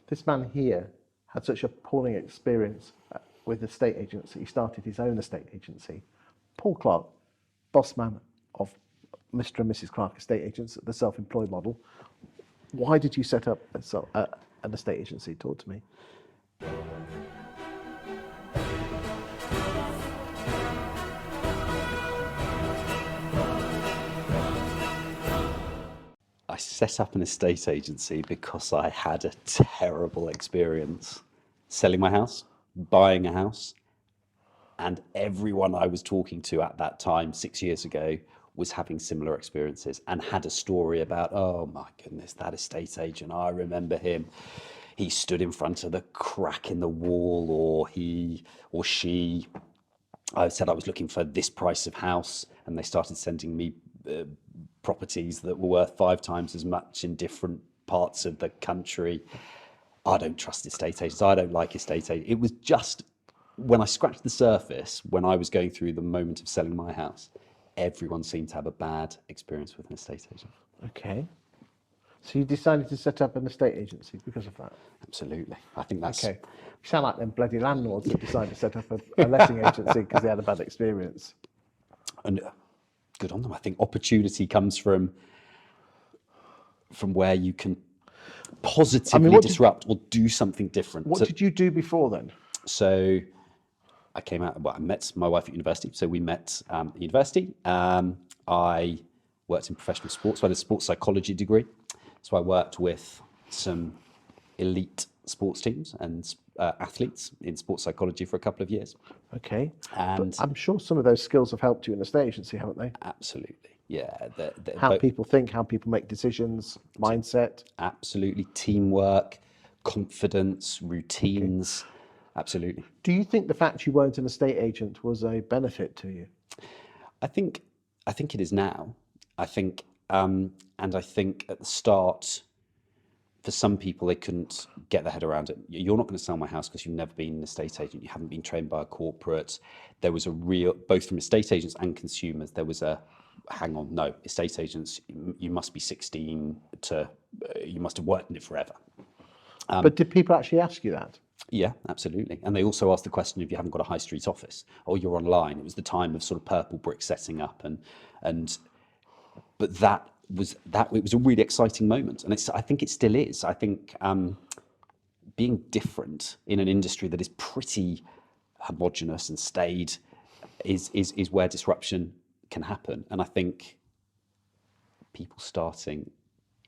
This man here had such appalling experience with estate agency. He started his own estate agency. Paul Clarke, boss man of Mr and Mrs Clarke Estate Agency, the self-employed model. Why did you set up an estate agency? Talk to me. I set up an estate agency because I had a terrible experience selling my house, buying a house, and everyone I was talking to at that time, 6 years ago, was having similar experiences and had a story about, oh my goodness, that estate agent, I remember him. He stood in front of the crack in the wall, or he or she, I said I was looking for this price of house, and they started sending me properties that were worth 5 times as much in different parts of the country. I don't trust estate agents. I don't like estate agents. It was just when I scratched the surface, when I was going through the moment of selling my house, everyone seemed to have a bad experience with an estate agent. Okay. So you decided to set up an estate agency because of that? Absolutely. I think that's... Okay. You sound like them bloody landlords that decided to set up a letting agency because they had a bad experience. And good on them. I think opportunity comes from where you can positively disrupt or do something different. What did you do before then? So I came out, I met my wife at university. So we met at university. I worked in professional sports. So I had a sports psychology degree. So I worked with some elite sports teams and athletes in sports psychology for a couple of years. Okay. And but I'm sure some of those skills have helped you in the estate agency, haven't they? Absolutely. Yeah. How people think, how people make decisions, mindset. Absolutely. Teamwork, confidence, routines. Okay. Absolutely. Do you think the fact you weren't an estate agent was a benefit to you? I think it is now. I think, and I think at the start, for some people, they couldn't get their head around it. You're not going to sell my house because you've never been an estate agent. You haven't been trained by a corporate. There was a real, both from estate agents and consumers, there was a, hang on, no, estate agents, you must be 16 to, you must have worked in it forever. But did people actually ask you that? Yeah, absolutely. And they also asked the question if you haven't got a high street office or you're online. It was the time of sort of purple brick setting up, but it was a really exciting moment, and I think it still is. I think being different in an industry that is pretty homogenous and staid is where disruption can happen. And I think people starting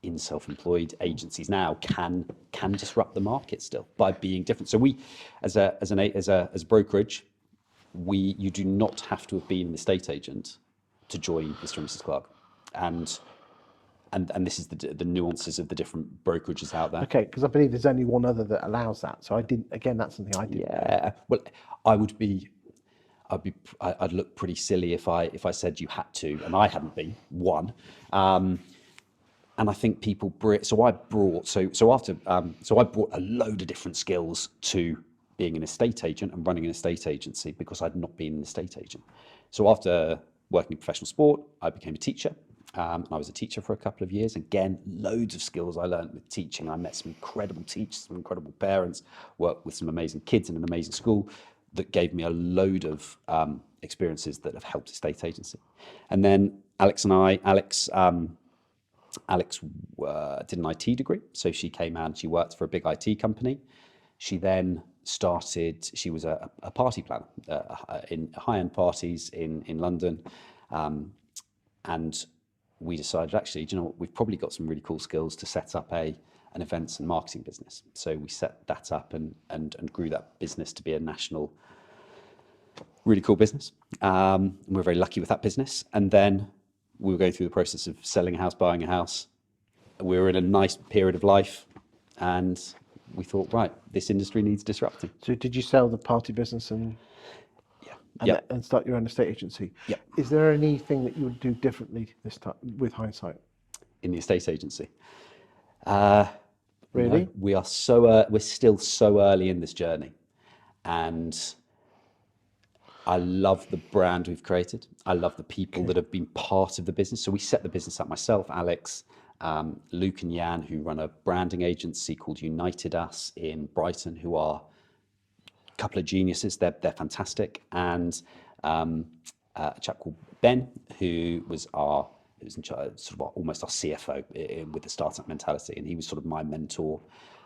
in self-employed agencies now can disrupt the market still by being different. So we, as a brokerage, you do not have to have been an estate agent to join Mr and Mrs Clarke, and this is the nuances of the different brokerages out there. Okay, because I believe there's only one other that allows that. So that's something I didn't. Yeah, well, I'd look pretty silly if I said you had to, and I hadn't been one. And I think people I brought a load of different skills to being an estate agent and running an estate agency because I'd not been an estate agent. So after working in professional sport, I became a teacher. And I was a teacher for a couple of years. Again, loads of skills I learned with teaching. I met some incredible teachers, some incredible parents, worked with some amazing kids in an amazing school that gave me a load of experiences that have helped estate agency. And then Alex did an IT degree. So she came out and she worked for a big IT company. She then she was a party planner in high-end parties in London. And we decided, actually, do you know what, we've probably got some really cool skills to set up an events and marketing business. So we set that up and grew that business to be a national, really cool business. We're very lucky with that business. And then we were going through the process of selling a house, buying a house. We were in a nice period of life, and we thought, right, this industry needs disrupting. So did you sell the party business and start your own estate agency? Yeah. Is there anything that you would do differently this time with hindsight? In the estate agency? Really? No, we're still so early in this journey, and I love the brand we've created. I love the people that have been part of the business. So we set the business up, myself, Alex, Luke and Jan, who run a branding agency called United Us in Brighton, who are a couple of geniuses. They're fantastic. And a chap called Ben, who was in charge, sort of almost our CFO with the startup mentality, and he was sort of my mentor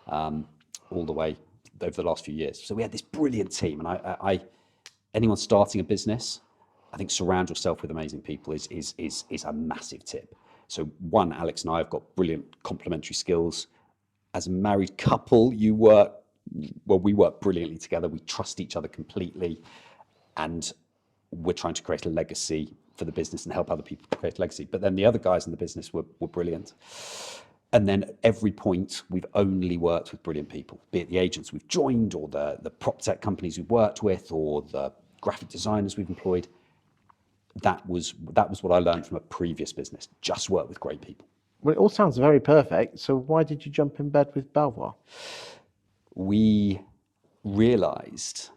all the way over the last few years. So we had this brilliant team, and I anyone starting a business, I think surround yourself with amazing people is a massive tip. So one, Alex and I have got brilliant complementary skills. As a married couple, we work brilliantly together. We trust each other completely, and we're trying to create a legacy for the business and help other people create a legacy. But then the other guys in the business were brilliant. And then at every point, we've only worked with brilliant people, be it the agents we've joined, or the prop tech companies we've worked with, or the graphic designers we've employed. That was what I learned from a previous business. Just work with great people. Well, it all sounds very perfect. So why did you jump in bed with Belvoir? We realised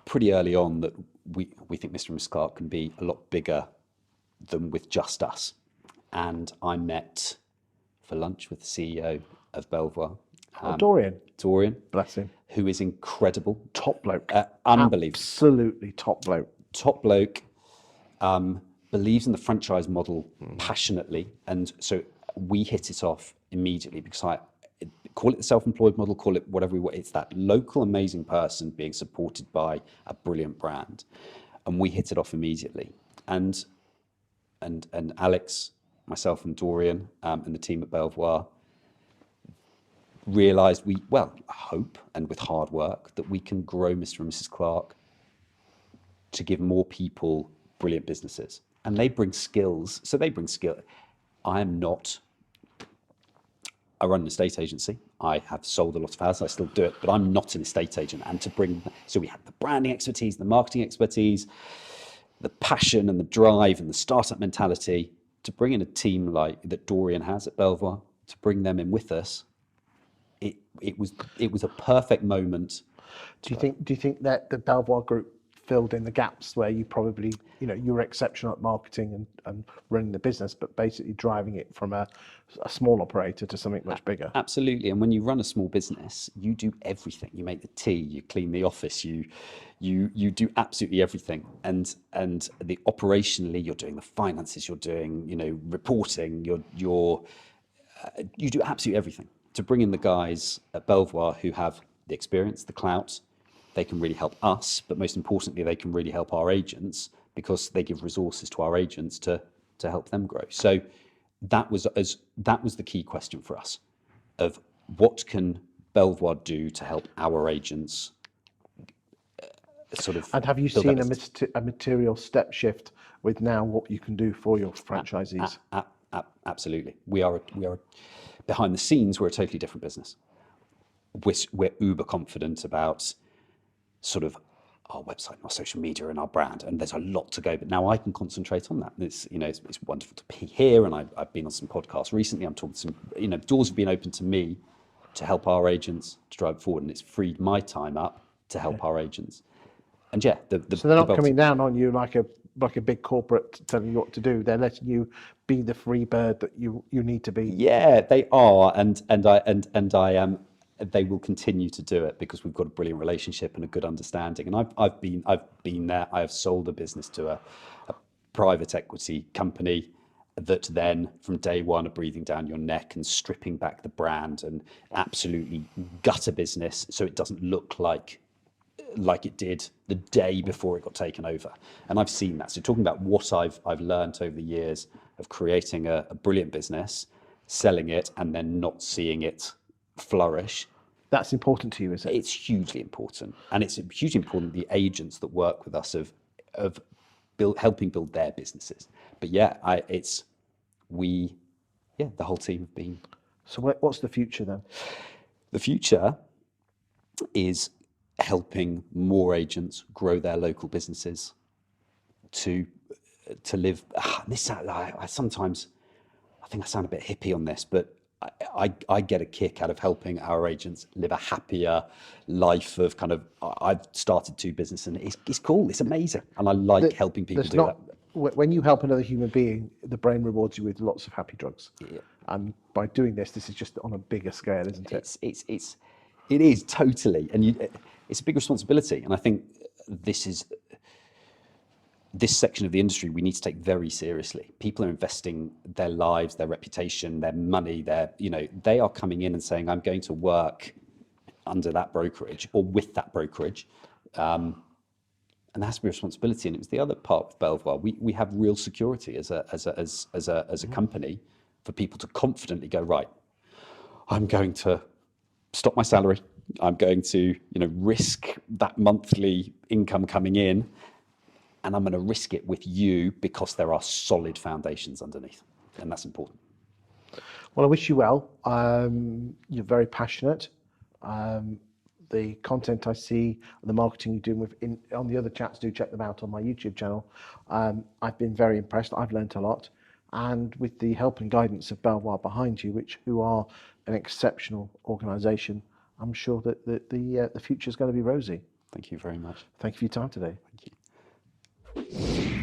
pretty early on that we think Mr Mrs Clarke can be a lot bigger than with just us. And I met for lunch with the CEO of Belvoir. Dorian. Dorian. Bless him. Who is incredible. Top bloke. Unbelievable. Absolutely top bloke. Top bloke. Believes in the franchise model passionately. And so we hit it off immediately, because call it the self-employed model, call it whatever we want. It's that local amazing person being supported by a brilliant brand. And we hit it off immediately. And Alex, myself and Dorian, and the team at Belvoir realised I hope, and with hard work, that we can grow Mr and Mrs Clarke to give more people brilliant businesses. And they bring skills. So they bring skill. I run an estate agency. I have sold a lot of houses. I still do it, but I'm not an estate agent. And so we have the branding expertise, the marketing expertise, the passion and the drive and the startup mentality. To bring in a team like that Dorian has at Belvoir, to bring them in with us, it was a perfect moment. Do you think that the Belvoir group filled in the gaps where you probably, you were exceptional at marketing and running the business, but basically driving it from a small operator to something much bigger? Absolutely. And when you run a small business, you do everything. You make the tea, you clean the office, you do absolutely everything. And the operationally, you're doing the finances, you're doing, reporting, you do absolutely everything. To bring in the guys at Belvoir who have the experience, the clout, they can really help us, but most importantly, they can really help our agents, because they give resources to our agents to help them grow. So that was the key question for us, of what can Belvoir do to help our agents sort of. And have you seen a material step shift with now what you can do for your franchisees? Absolutely. We are behind the scenes, we're a totally different business. We're uber confident about sort of our website and our social media and our brand, and there's a lot to go, but now I can concentrate on that. It's wonderful to be here, and I've been on some podcasts recently. I'm talking to some, doors have been open to me to help our agents to drive forward, and it's freed my time up to help our agents. And so they're not coming down on you like a big corporate telling you what to do. They're letting you be the free bird that you need to be. Yeah, they are, and I am. They will continue to do it, because we've got a brilliant relationship and a good understanding. And I've been there. I have sold a business to a private equity company that then from day one are breathing down your neck and stripping back the brand and absolutely gut a business so it doesn't look like it did the day before it got taken over. And I've seen that. So talking about what I've learned over the years of creating a brilliant business, selling it, and then not seeing it flourish. That's important to you, is it? It's hugely important, and it's hugely important the agents that work with us of helping build their businesses. But the whole team have been. So what's the future then? The future is helping more agents grow their local businesses to live. I think I sound a bit hippie on this, but I get a kick out of helping our agents live a happier life of I've started 2 businesses, and it's cool, it's amazing. And I like helping people do that. when you help another human being, the brain rewards you with lots of happy drugs. Yeah. And by doing this is just on a bigger scale, isn't it? It is totally, and it's a big responsibility. And I think this section of the industry we need to take very seriously. People are investing their lives, their reputation, their money, they are coming in and saying, I'm going to work under that brokerage or with that brokerage. And there has to be responsibility. And it was the other part of Belvoir. We have real security as a company for people to confidently go, right, I'm going to stop my salary. I'm going to, risk that monthly income coming in, and I'm going to risk it with you because there are solid foundations underneath, and that's important. Well, I wish you well. You're very passionate. The content I see, the marketing you're doing on the other chats, do check them out on my YouTube channel. I've been very impressed. I've learnt a lot. And with the help and guidance of Belvoir behind you, who are an exceptional organisation, I'm sure that the future is going to be rosy. Thank you very much. Thank you for your time today. Thank you.